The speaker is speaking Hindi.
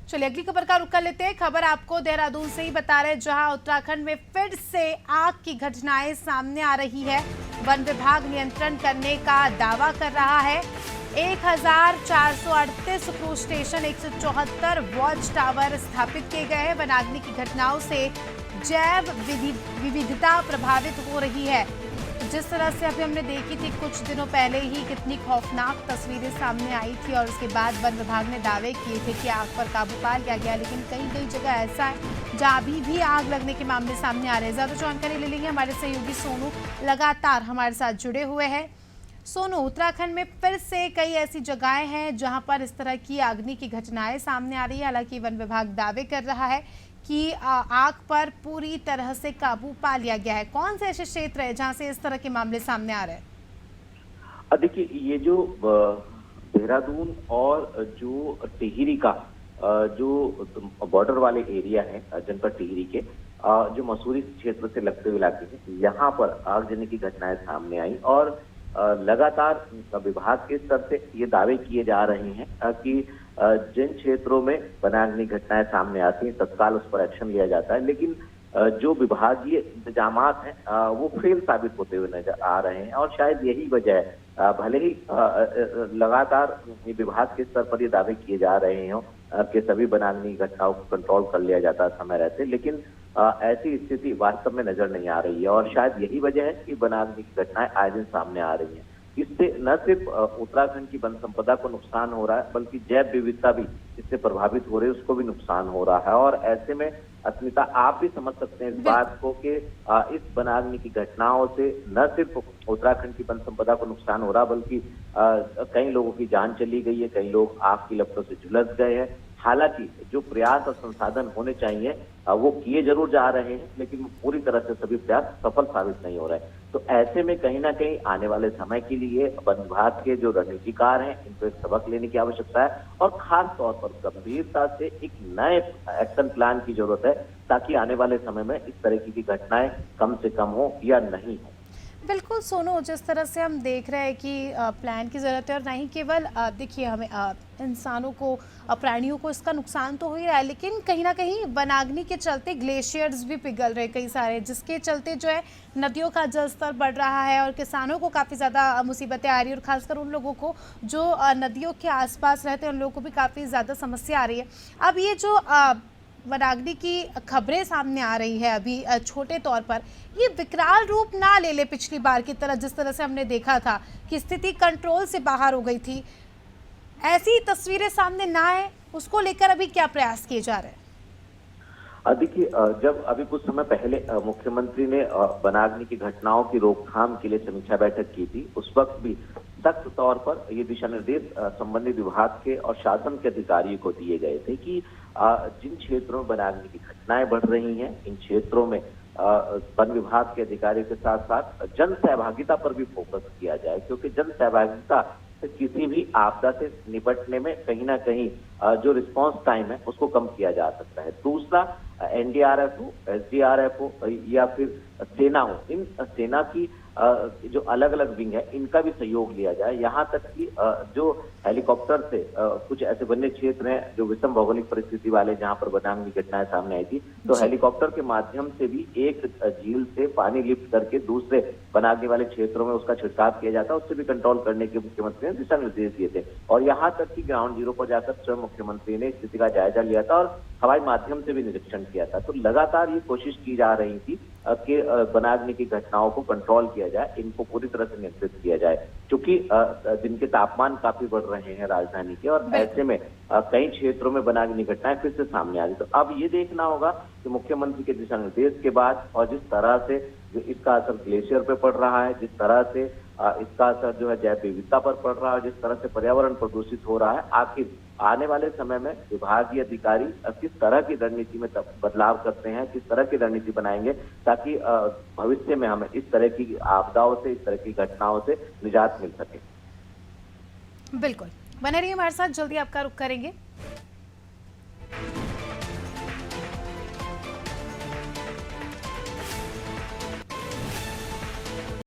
चलिए अगली खबर का रुख कर लेते हैं। खबर आपको देहरादून से ही बता रहे हैं, जहां उत्तराखंड में फिर से आग की घटनाएं सामने आ रही है। वन विभाग नियंत्रण करने का दावा कर रहा है। 1438 क्रूज स्टेशन, 174 वॉच टावर स्थापित किए गए हैं। वनाग्नि की घटनाओं से जैव विविधता प्रभावित हो रही है। जिस तरह से अभी हमने देखी थी कुछ दिनों पहले ही, कितनी खौफनाक तस्वीरें सामने आई थी और उसके बाद वन विभाग ने दावे किए थे कि आग पर काबू पा लिया गया, लेकिन कई कई जगह ऐसा है जहां अभी भी आग लगने के मामले सामने आ रहे हैं। ज्यादा जानकारी ले लेंगे, हमारे सहयोगी सोनू लगातार हमारे साथ जुड़े हुए हैं। सोनू, उत्तराखंड में फिर से कई ऐसी जगहें हैं जहां पर इस तरह की अग्नि की घटनाएं सामने आ रही है। हालांकि वन विभाग दावे कर रहा है कि आग पर पूरी तरह से काबू पा लिया गया है। कौन से ऐसे क्षेत्र है जहां से इस तरह के मामले सामने आ रहे हैं? देखिए, ये जो देहरादून और जो टिहरी का जो बॉर्डर वाले एरिया है जनपद टिहरी के, जो मसूरी क्षेत्र से लगते हुए इलाके हैं, यहाँ पर आगजनी की घटनाएं सामने आई और लगातार विभाग के स्तर से ये दावे किए जा रहे हैं कि जिन क्षेत्रों में वनाग्नि घटनाएं सामने आती हैं तत्काल उस पर एक्शन लिया जाता है, लेकिन जो विभागीय इंतजामात हैं वो फेल साबित होते हुए नजर आ रहे हैं। और शायद यही वजह है, भले ही लगातार विभाग के स्तर पर ये दावे किए जा रहे हों कि सभी वनाग्नि घटनाओं को कंट्रोल कर लिया जाता है समय रहते, लेकिन ऐसी स्थिति वास्तव में नजर नहीं आ रही है। और शायद यही वजह है कि वनाग्नि की घटनाएं आए दिन सामने आ रही हैं। इससे न सिर्फ उत्तराखंड की वन संपदा को नुकसान हो रहा है, बल्कि जैव विविधता भी इससे प्रभावित हो रही है, उसको भी नुकसान हो रहा है। और ऐसे में अस्मिता, आप भी समझ सकते हैं इस बात को कि इस वनाग्नि की घटनाओं से न सिर्फ उत्तराखंड की वन संपदा को नुकसान हो रहा, बल्कि कई लोगों की जान चली गई है, कई लोग आग की लपटों से झुलस गए हैं। हालांकि जो प्रयास और संसाधन होने चाहिए वो किए जरूर जा रहे हैं, लेकिन पूरी तरह से सभी प्रयास सफल साबित नहीं हो रहे हैं। तो ऐसे में कहीं ना कहीं आने वाले समय के लिए वन विभाग के जो रणनीतिकार हैं, इनको एक सबक लेने की आवश्यकता है और खास तौर पर गंभीरता से एक नए एक्शन प्लान की जरूरत है, ताकि आने वाले समय में इस तरह की घटनाएं कम से कम हो या नहीं हो। बिल्कुल सोनू, जिस तरह से हम देख रहे हैं कि प्लान की ज़रूरत है और नहीं केवल देखिए हमें इंसानों को, प्राणियों को इसका नुकसान तो हो ही रहा है, लेकिन कहीं ना कहीं वनाग्नि के चलते ग्लेशियर्स भी पिघल रहे कई सारे, जिसके चलते जो है नदियों का जलस्तर बढ़ रहा है और किसानों को काफ़ी ज़्यादा मुसीबतें आ रही है और ख़ासकर उन लोगों को जो नदियों के आसपास रहते हैं उन लोगों को भी काफ़ी ज़्यादा समस्या आ रही है। अब ये जो वनाग्नि की खबरें सामने आ रही है अभी छोटे तौर पर, ये विकराल रूप ना ले ले पिछली बार की तरह, जिस तरह से हमने देखा था कि स्थिति कंट्रोल से बाहर हो गई थी, ऐसी तस्वीरें सामने ना आए, उसको लेकर अभी क्या प्रयास किए जा रहे हैं? देखिए, जब अभी कुछ समय पहले मुख्यमंत्री ने वनाग्नि की घटनाओं की रोकथाम के लिए समीक्षा बैठक की थी, उस वक्त भी सख्त तौर पर ये दिशा निर्देश संबंधित विभाग के और शासन के अधिकारियों को दिए गए थे कि जिन क्षेत्रों में वनाग्नि की घटनाएं बढ़ रही हैं, इन क्षेत्रों में वन विभाग के अधिकारियों के साथ साथ जन सहभागिता पर भी फोकस किया जाए, क्योंकि जन सहभागिता से किसी भी आपदा से निपटने में कहीं ना कहीं जो रिस्पांस टाइम है उसको कम किया जा सकता है। दूसरा, एनडीआरएफ हो, एसडीआरएफ हो या फिर सेना हो, इन सेना की जो अलग अलग विंग है इनका भी सहयोग लिया जाए। यहाँ तक कि जो हेलीकॉप्टर से कुछ ऐसे वन्य क्षेत्र हैं जो विषम भौगोलिक परिस्थिति वाले, जहाँ पर वनाग्नि की घटनाएं सामने आई थी, तो हेलीकॉप्टर के माध्यम से भी एक झील से पानी लिफ्ट करके दूसरे वनाग्नि वाले क्षेत्रों में उसका छिड़काव किया जाता है, उससे भी कंट्रोल करने के मुख्यमंत्री ने दिशा निर्देश दिए थे। और यहाँ तक कि ग्राउंड जीरो पर जाकर स्वयं मुख्यमंत्री ने स्थिति का जायजा लिया था और हवाई माध्यम से भी निरीक्षण किया था। तो लगातार ये कोशिश की जा रही थी कि वनाग्नि की घटनाओं को कंट्रोल किया जाए, इनको पूरी तरह से नियंत्रित किया जाए, क्योंकि दिन के तापमान काफी बढ़ रहे हैं राजधानी के, और ऐसे में कई क्षेत्रों में वनाग्नि घटनाएं फिर से सामने आ रही। तो अब ये देखना होगा कि मुख्यमंत्री के दिशा निर्देश के बाद और जिस तरह से इसका असर ग्लेशियर पे पड़ रहा है, जिस तरह से इसका असर जो है जैव विविधता पर पड़ रहा है, जिस तरह से पर्यावरण प्रदूषित हो रहा है, आखिर आने वाले समय में विभागीय अधिकारी किस तरह की रणनीति में बदलाव करते हैं, किस तरह की रणनीति बनाएंगे, ताकि भविष्य में हमें इस तरह की आपदाओं से, इस तरह की घटनाओं से निजात मिल सके। बिल्कुल, बने रहिए हमारे साथ, जल्दी आपका रुख करेंगे।